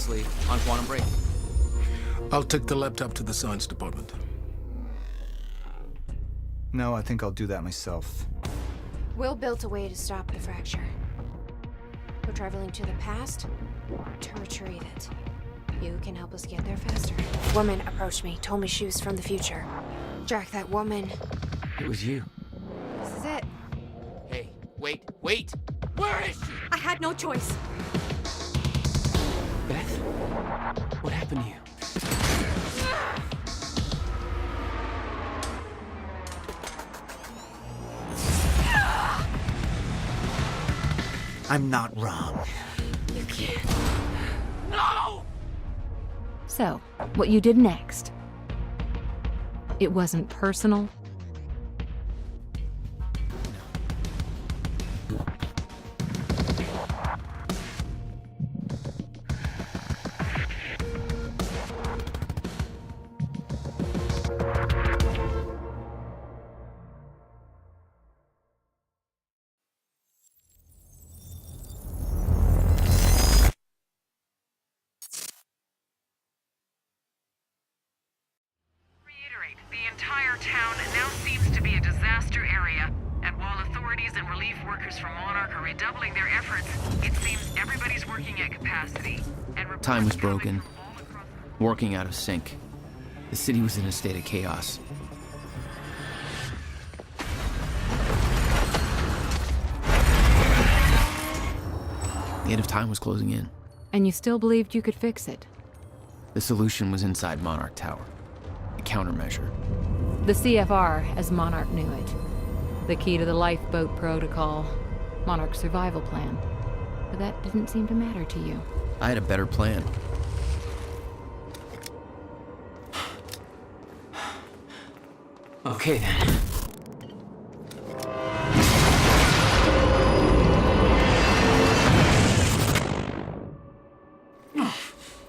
obviously on quantum break. I'll take the laptop to the science department. No, I think I'll do that myself. Will built a way to stop the fracture. We're traveling to the past to retrieve it. You can help us get there faster. A woman approached me, told me she was from the future. Jack, that woman. It was you. This is it. Hey, wait! Where is she? I had no choice. Beth? What happened to you? I'm not wrong. You can't. No! So, what you did next? It wasn't personal? The entire town now seems to be a disaster area, and while authorities and relief workers from Monarch are redoubling their efforts, it seems everybody's working at capacity. And Time was reports broken. coming from all across the Working out of sync. The city was in a state of chaos. The end of time was closing in. And you still believed you could fix it? The solution was inside Monarch Tower. A countermeasure. The CFR, as Monarch knew it. The key to the lifeboat protocol. Monarch's survival plan. But that didn't seem to matter to you. I had a better plan. Okay then.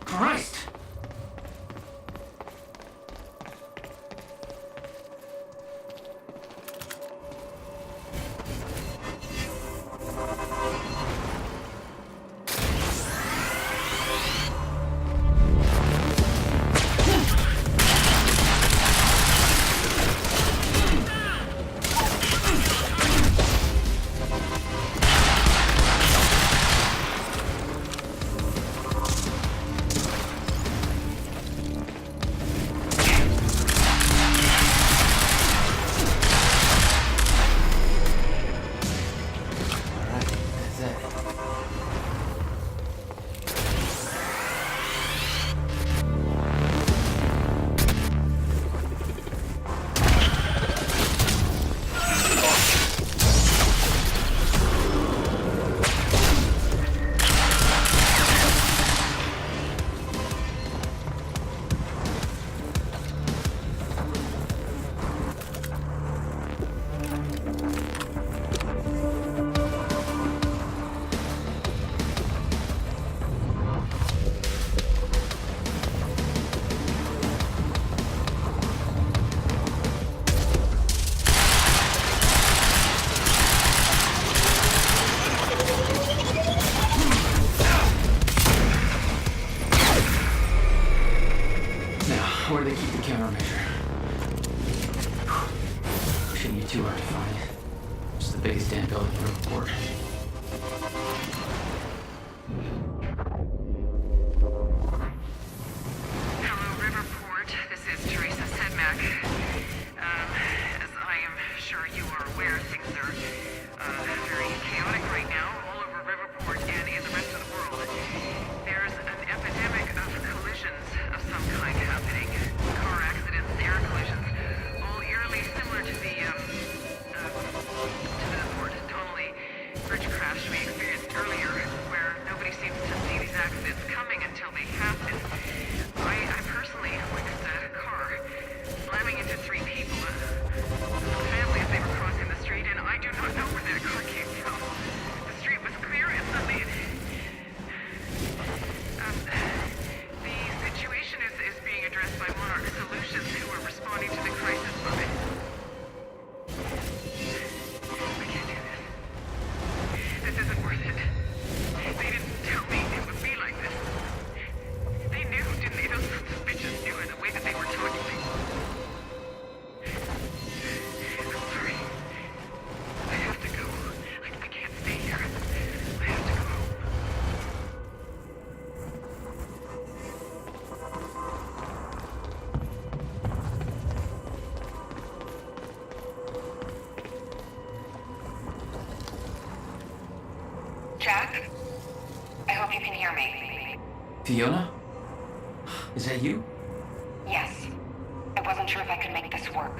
Christ! Where do they keep the countermeasure? Shouldn't be too hard to find. It's the biggest damn building in the port. Hello, Riverport. This is Teresa Sedmak. As I am sure you are aware, things are very chaotic right now all over Riverport and in the rest of the world. There's an epidemic of collisions of some kind happening. Car accidents, air collisions, all eerily similar to the Port Donnelly bridge crash we experienced earlier Fiona? Is that you? Yes. I wasn't sure if I could make this work.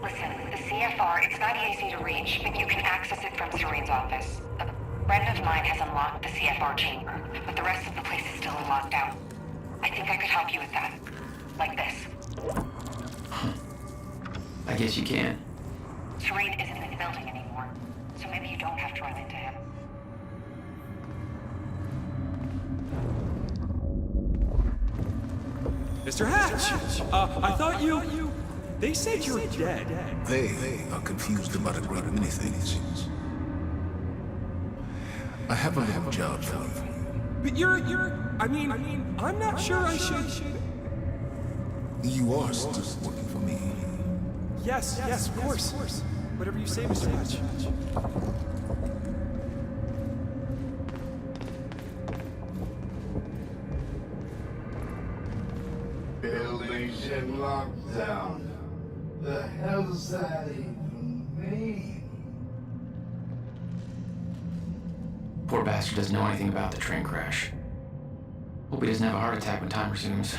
Listen, the CFR, it's not easy to reach, but you can access it from Serene's office. A friend of mine has unlocked the CFR chamber, but the rest of the place is still locked out. I think I could help you with that. Like this. I guess you can. Serene isn't in the building anymore, so maybe you don't have to run into him. Mr. Hatch! I thought you... They said you're dead. They are confused about a great many things. I have a little job for you. But I mean, I'm not sure I should... You are still working for me. Yes, of course. Whatever you say, Mr. Hatch. Building's in lockdown. The hell's that even mean? Poor bastard doesn't know anything about the train crash. Hope he doesn't have a heart attack when time resumes.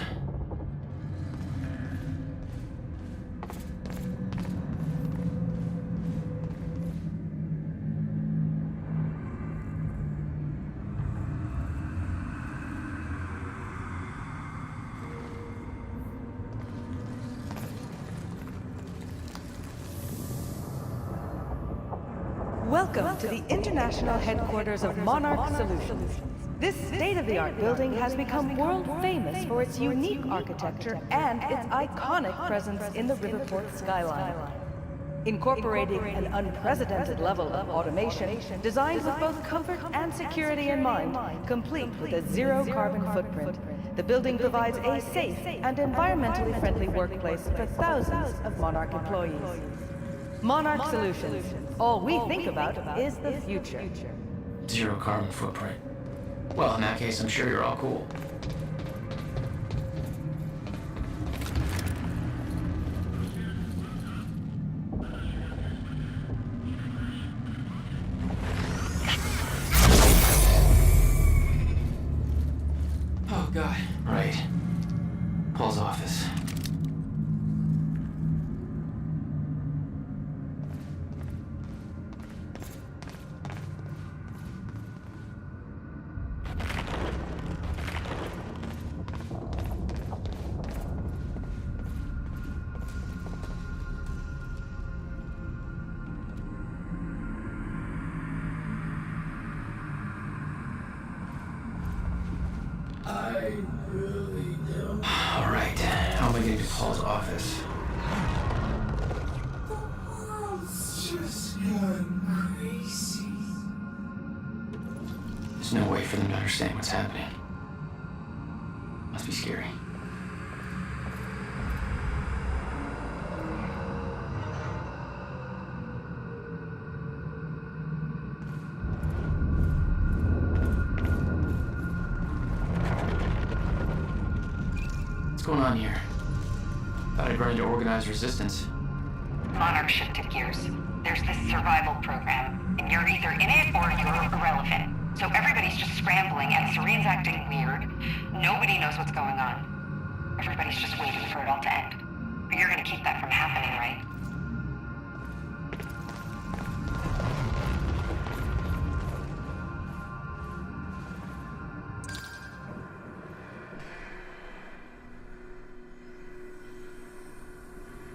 Welcome to the international headquarters of Monarch Solutions. This state-of-the-art building has become world famous for its unique architecture and its iconic presence in the Riverport skyline. Incorporating an unprecedented level of automation designed with both comfort and security in mind, complete with a zero-carbon footprint, the building provides a safe and environmentally friendly workplace for thousands of Monarch employees. Monarch Solutions. All we think about is the future. Zero carbon footprint. Well, in that case, I'm sure you're all cool. Oh, God. Right. Paul's office. I really don't. All right. How am I getting to Paul's office? The world's just gone crazy. There's no way for them to understand what's happening. Must be scary. What's going on here? Thought I'd run into organized resistance. Monarch shifted gears. There's this survival program, and you're either in it or you're irrelevant. So everybody's just scrambling, and Serene's acting weird. Nobody knows what's going on. Everybody's just waiting for it all to end. But you're gonna keep that from happening, right?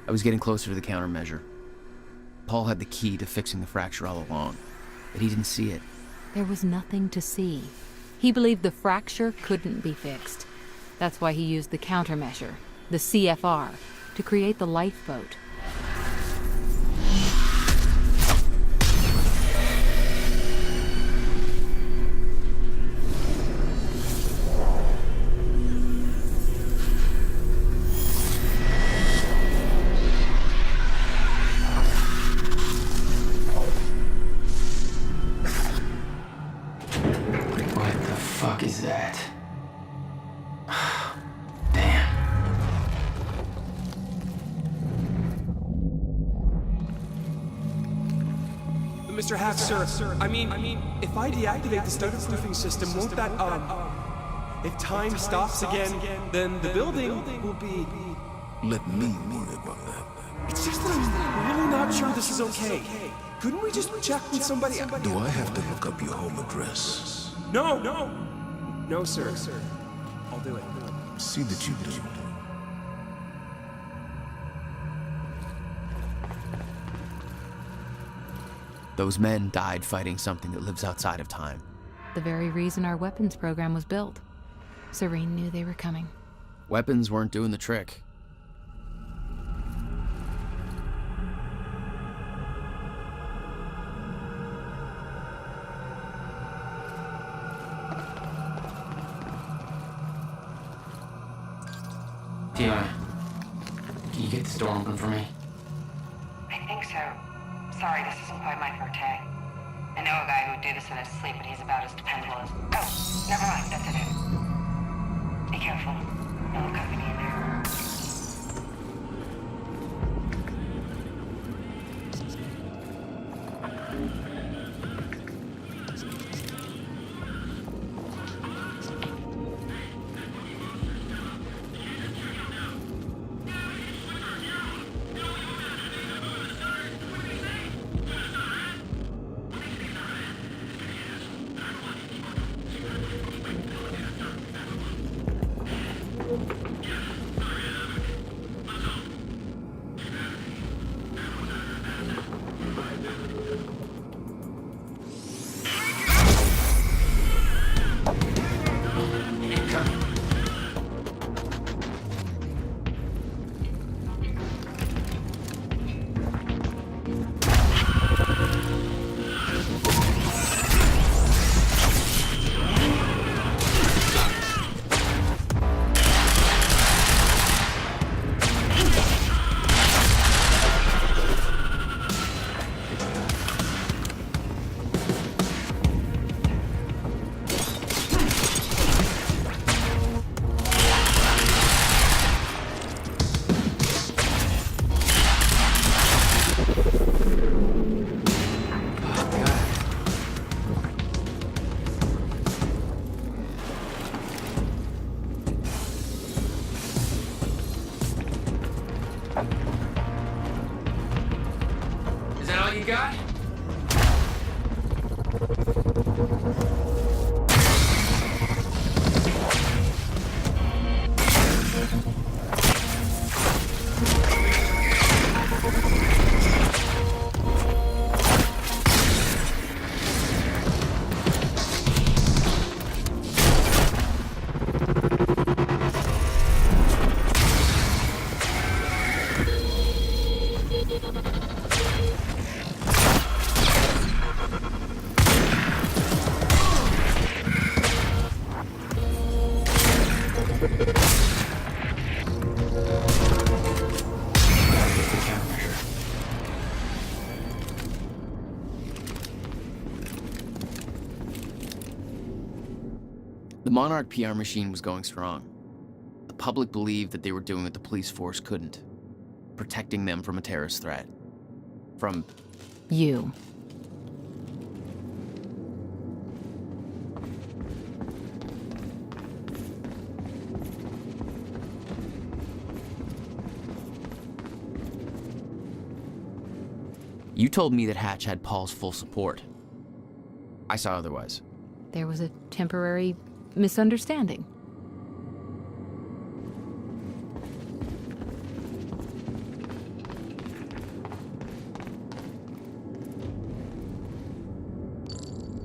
I was getting closer to the countermeasure. Paul had the key to fixing the fracture all along, but he didn't see it. There was nothing to see. He believed the fracture couldn't be fixed. That's why he used the countermeasure, the CFR, to create the lifeboat. What is that? Damn. Mr. Hatch, sir, I mean, if I deactivate the stutter proofing system, won't that, If time stops again, then the building will be... Let me worry about that. It's just that I'm really not sure this is okay. Couldn't we just check with somebody? Do I have to look up your home address? No, sir. I'll do it. See that you do. Those men died fighting something that lives outside of time. The very reason our weapons program was built. Serene knew they were coming. Weapons weren't doing the trick. Fiona, can you get this door open for me? I think so. Sorry, this isn't quite my forte. I know a guy who would do this in his sleep, but he's about as dependable as... Oh, never mind, that's it. Be careful. No company in there. Is that all you got? The Monarch PR machine was going strong. The public believed that they were doing what the police force couldn't, protecting them from a terrorist threat. From You. You told me that Hatch had Paul's full support. I saw otherwise. There was a temporary misunderstanding.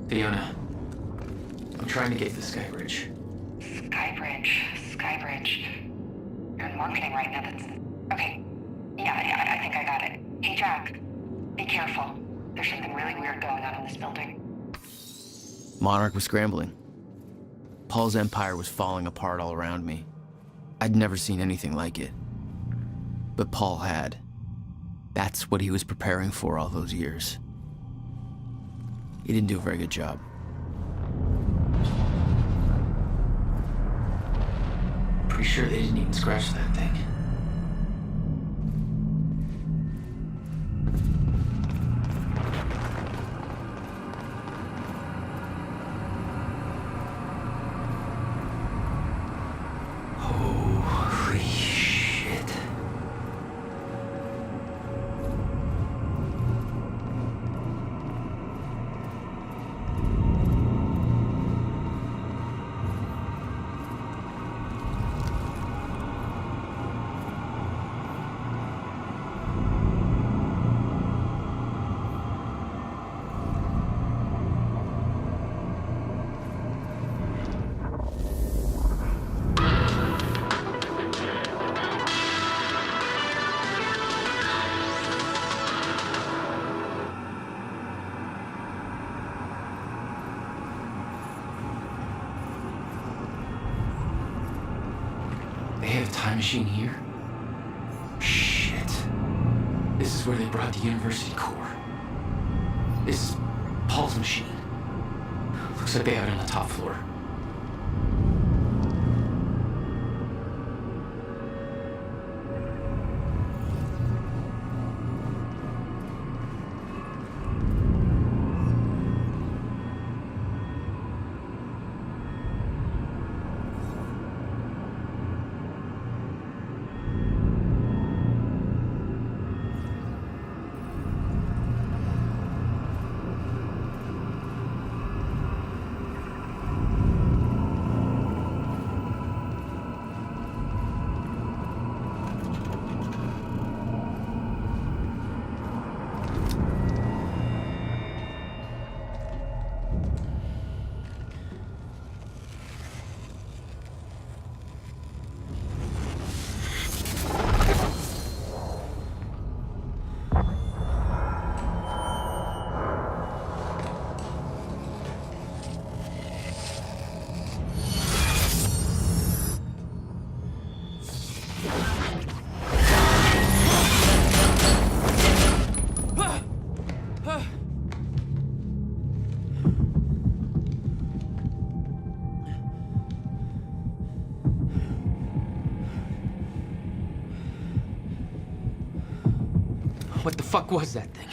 Fiona, I'm trying to get to the Skybridge. Skybridge. You're in marketing right now, that's... Okay. Yeah, I think I got it. Hey, Jack. Be careful. There's something really weird going on in this building. Monarch was scrambling. Paul's empire was falling apart all around me. I'd never seen anything like it. But Paul had. That's what he was preparing for all those years. He didn't do a very good job. Pretty sure they didn't even scratch that thing. time machine here? Shit. This is where they brought the university core. This is Paul's machine. Looks like they have it on the top floor. What the fuck was that thing?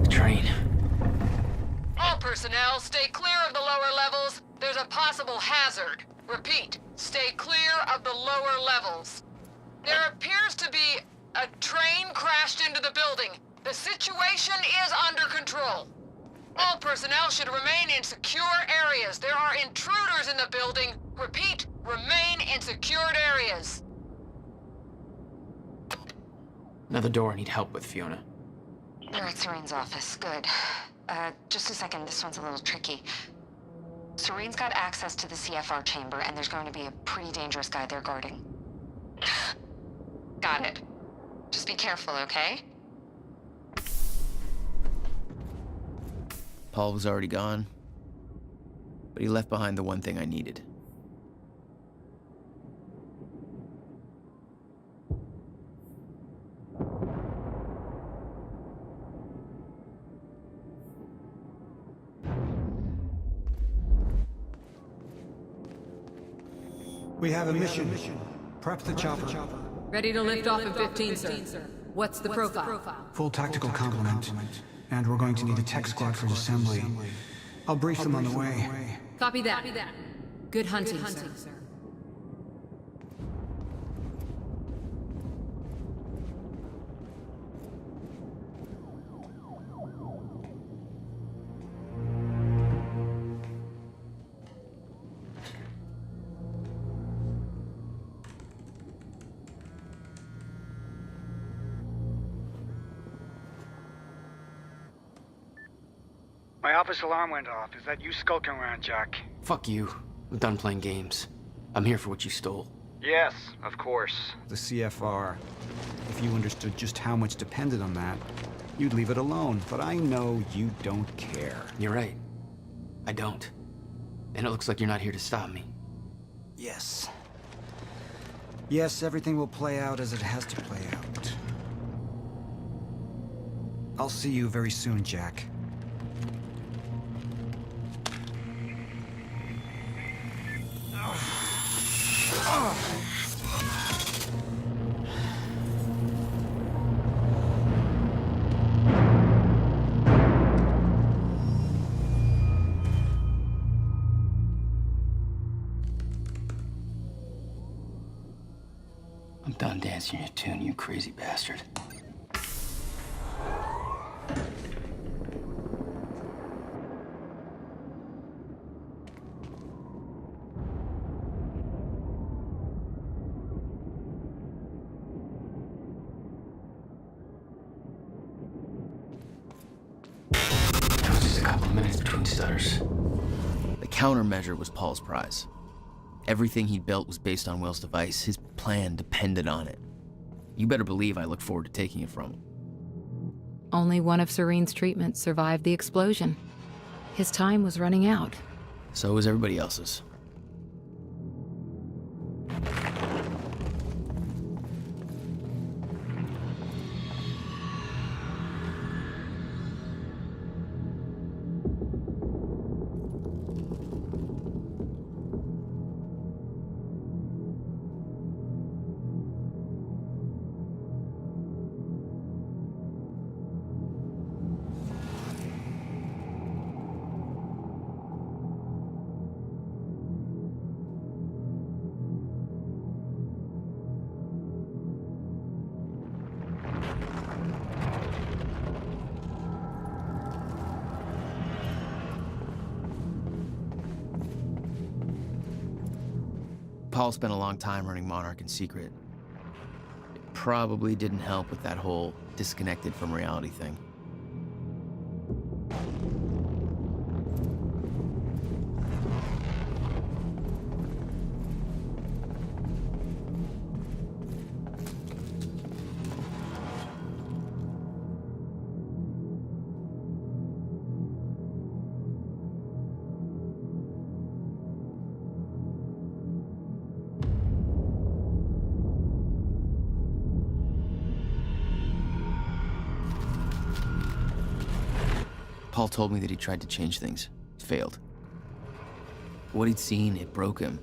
The train. All personnel, stay clear of the lower levels. There's a possible hazard. Repeat, stay clear of the lower levels. There appears to be a train crashed into the building. The situation is under control. All personnel should remain in secure areas. There are intruders in the building. Repeat, remain in secured areas. Another door I need help with, Fiona. They're at Serene's office. Good. Just a second, this one's a little tricky. Serene's got access to the CFR chamber, and there's going to be a pretty dangerous guy there guarding. Got it. Just be careful, okay? Paul was already gone, but he left behind the one thing I needed. We have a mission. Prep the chopper. Ready to lift off in 15, sir. What's the profile? Full tactical complement. And we're going to need a tech squad for assembly. I'll brief them on the way. Copy that. Good hunting, sir. My office alarm went off. Is that you skulking around, Jack? Fuck you. I'm done playing games. I'm here for what you stole. Yes, of course. The CFR. If you understood just how much depended on that, you'd leave it alone. But I know you don't care. You're right. I don't. And it looks like you're not here to stop me. Yes. Yes, everything will play out as it has to play out. I'll see you very soon, Jack. I'm done dancing your tune, you crazy bastard. It was just a couple of minutes between stutters. The countermeasure was Paul's prize. Everything he'd built was based on Will's device. His plan depended on it. You better believe I look forward to taking it from him. Only one of Serene's treatments survived the explosion. His time was running out. So was everybody else's. Paul spent a long time running Monarch in secret. It probably didn't help with that whole disconnected from reality thing. Paul told me that he tried to change things. Failed. What he'd seen, it broke him.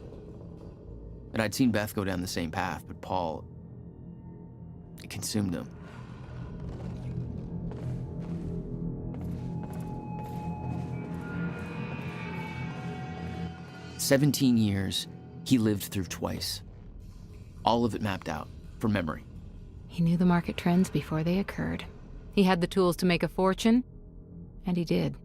And I'd seen Beth go down the same path, but Paul... it consumed him. "17 years, he lived through twice. All of it mapped out, from memory. He knew the market trends before they occurred. He had the tools to make a fortune, and he did.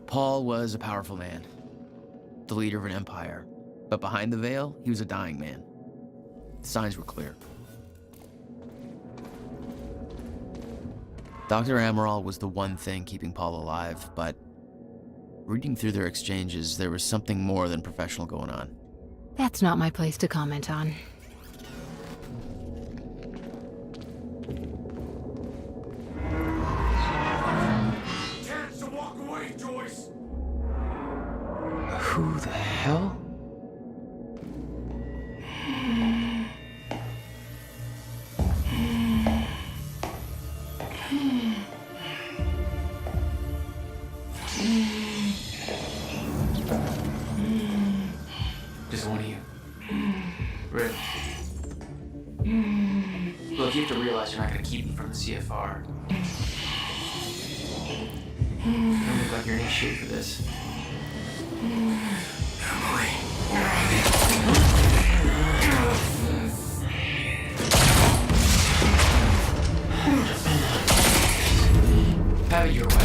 Paul was a powerful man, the leader of an empire. But behind the veil, he was a dying man. The signs were clear. Dr. Amaral was the one thing keeping Paul alive, but reading through their exchanges, there was something more than professional going on. That's not my place to comment on. Chance to walk away, Joyce! Who the hell? Just one of you. Red. Look, you have to realize you're not going to keep me from the CFR. You don't look like you're in any shape for this. Have it your way.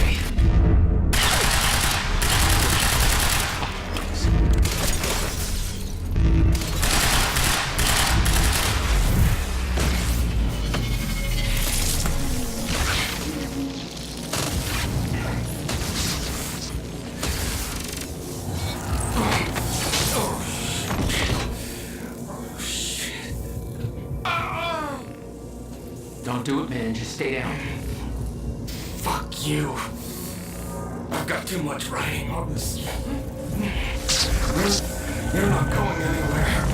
Don't do it, man. Just stay down. Fuck you. I've got too much writing on this. You're not going anywhere.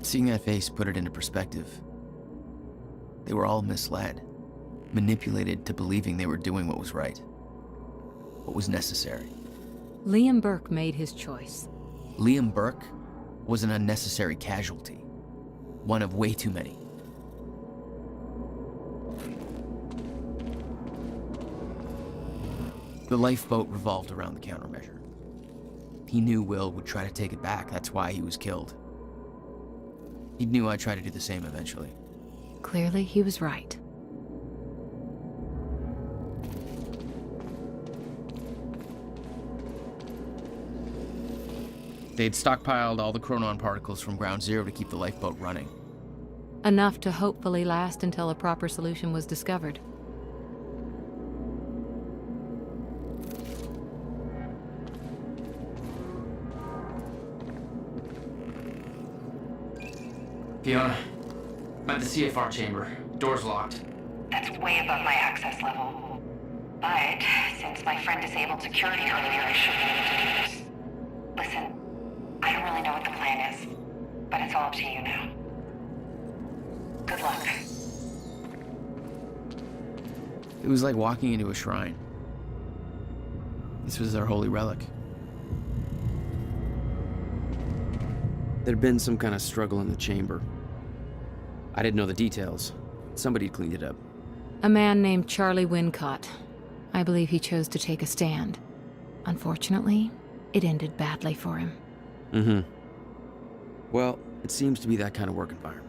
Seeing that face put it into perspective. They were all misled, manipulated to believing they were doing what was right, what was necessary. Liam Burke made his choice. Liam Burke was an unnecessary casualty, one of way too many. The lifeboat revolved around the countermeasure. He knew Will would try to take it back, that's why he was killed. He knew I'd try to do the same eventually. Clearly, he was right. They'd stockpiled all the Chronon particles from Ground Zero to keep the lifeboat running. Enough to hopefully last until a proper solution was discovered. Fiona, I'm at the CFR chamber. Door's locked. That's way above my access level. But since my friend disabled security earlier, I should be able to do this. Listen, I don't really know what the plan is, but it's all up to you now. Good luck. It was like walking into a shrine. This was their holy relic. There'd been some kind of struggle in the chamber. I didn't know the details. Somebody had cleaned it up. A man named Charlie Wincott. I believe he chose to take a stand. Unfortunately, it ended badly for him. Mm-hmm. Well, it seems to be that kind of work environment.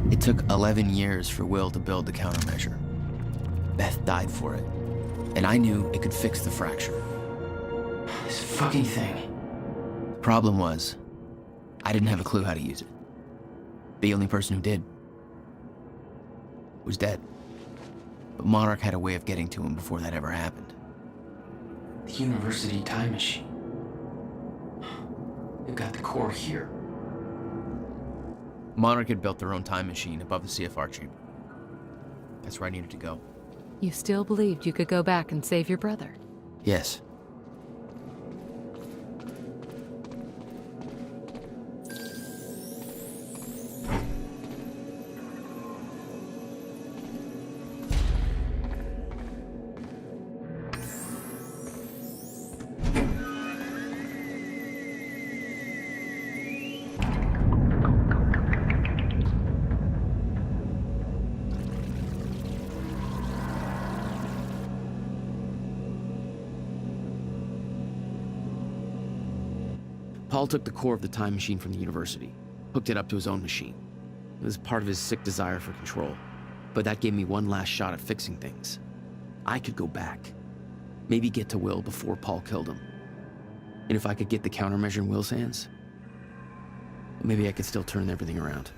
It took 11 years for Will to build the countermeasure. Beth died for it, and I knew it could fix the fracture. This fucking thing. The problem was, I didn't have a clue how to use it. The only person who did was dead. But Monarch had a way of getting to him before that ever happened. The university time machine. They've got the core here. Monarch had built their own time machine above the CFR chamber. That's where I needed to go. You still believed you could go back and save your brother? Yes. Paul took the core of the time machine from the university, hooked it up to his own machine. It was part of his sick desire for control, but that gave me one last shot at fixing things. I could go back, maybe get to Will before Paul killed him. And if I could get the countermeasure in Will's hands, maybe I could still turn everything around.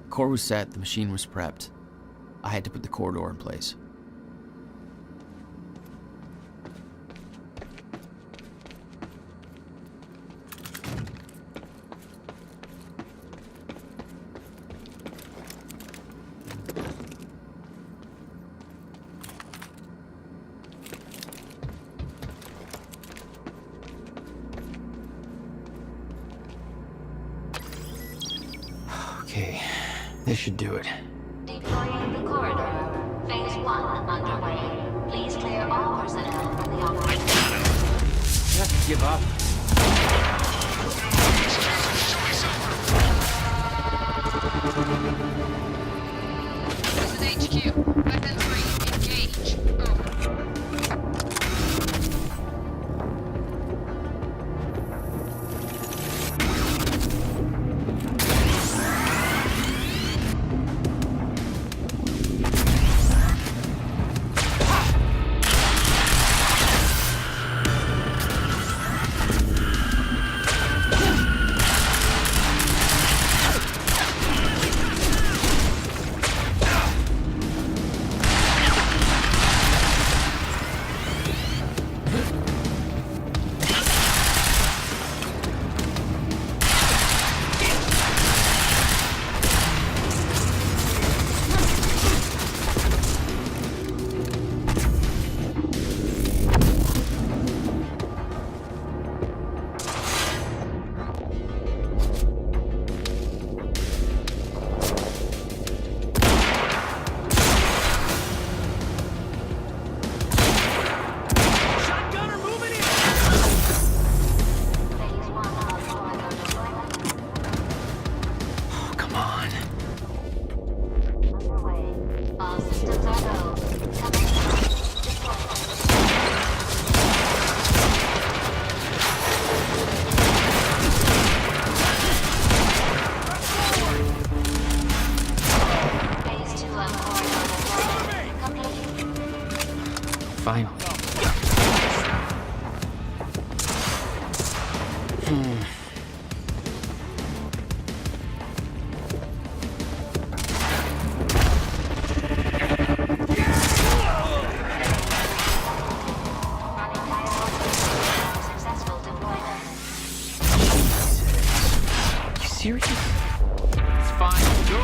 Core was set, the machine was prepped. I had to put the corridor in place. Okay, this should do it. Deploying the corridor. Phase 1 underway. Please clear all personnel from the operation. You have to give up. This is HQ. Weapon 3, engage. Over. Finally. You serious? It's fine. Go.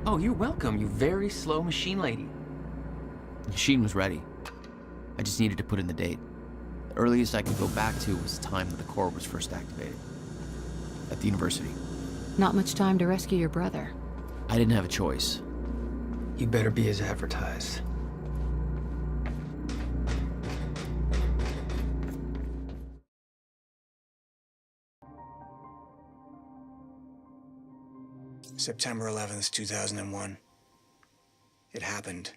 Oh, you're welcome, you very slow machine lady. The machine was ready. I just needed to put in the date. The earliest I could go back to was the time that the core was first activated. At the university. Not much time to rescue your brother. I didn't have a choice. You better be as advertised. September 11th, 2001. It happened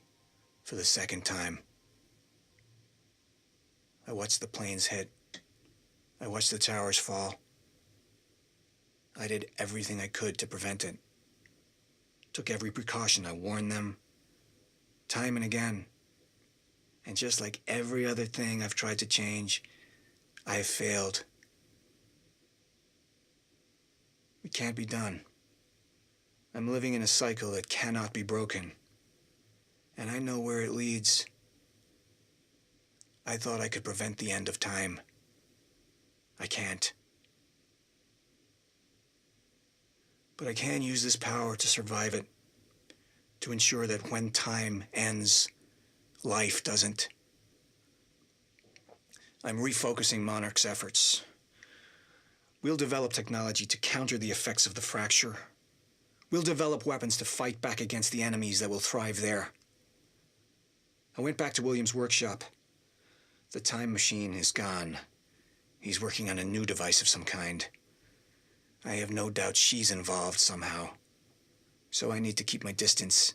for the second time. I watched the planes hit. I watched the towers fall. I did everything I could to prevent it. Took every precaution. I warned them time and again. And just like every other thing I've tried to change, I've failed. It can't be done. I'm living in a cycle that cannot be broken. And I know where it leads. I thought I could prevent the end of time. I can't. But I can use this power to survive it. To ensure that when time ends, life doesn't. I'm refocusing Monarch's efforts. We'll develop technology to counter the effects of the fracture. We'll develop weapons to fight back against the enemies that will thrive there. I went back to William's workshop. The time machine is gone. He's working on a new device of some kind. I have no doubt she's involved somehow. So I need to keep my distance.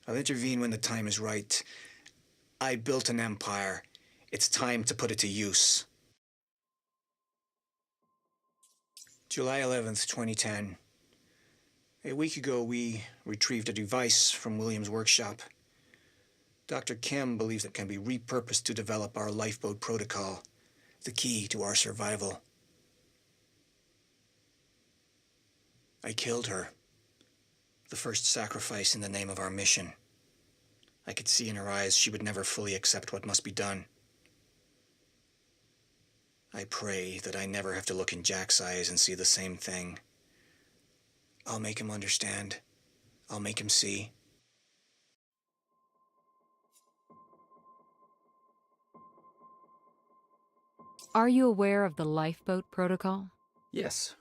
I'll intervene when the time is right. I built an empire. It's time to put it to use. July 11th, 2010. A week ago, we retrieved a device from William's workshop. Dr. Kim believes it can be repurposed to develop our lifeboat protocol, the key to our survival. I killed her, the first sacrifice in the name of our mission. I could see in her eyes she would never fully accept what must be done. I pray that I never have to look in Jack's eyes and see the same thing. I'll make him understand. I'll make him see. Are you aware of the lifeboat protocol? Yes.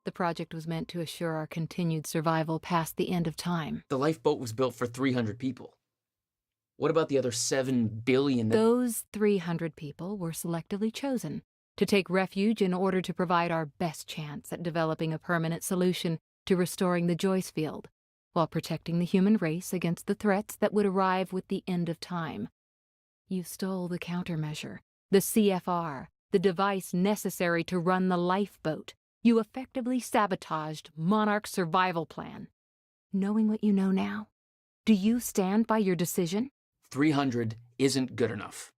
The project was meant to assure our continued survival past the end of time. The lifeboat was built for 300 people. What about the other 7 billion that... Those 300 people were selectively chosen to take refuge in order to provide our best chance at developing a permanent solution to restoring the Joyce field, while protecting the human race against the threats that would arrive with the end of time. You stole the countermeasure, the CFR, the device necessary to run the lifeboat. You effectively sabotaged Monarch's survival plan. Knowing what you know now, do you stand by your decision? 300 isn't good enough.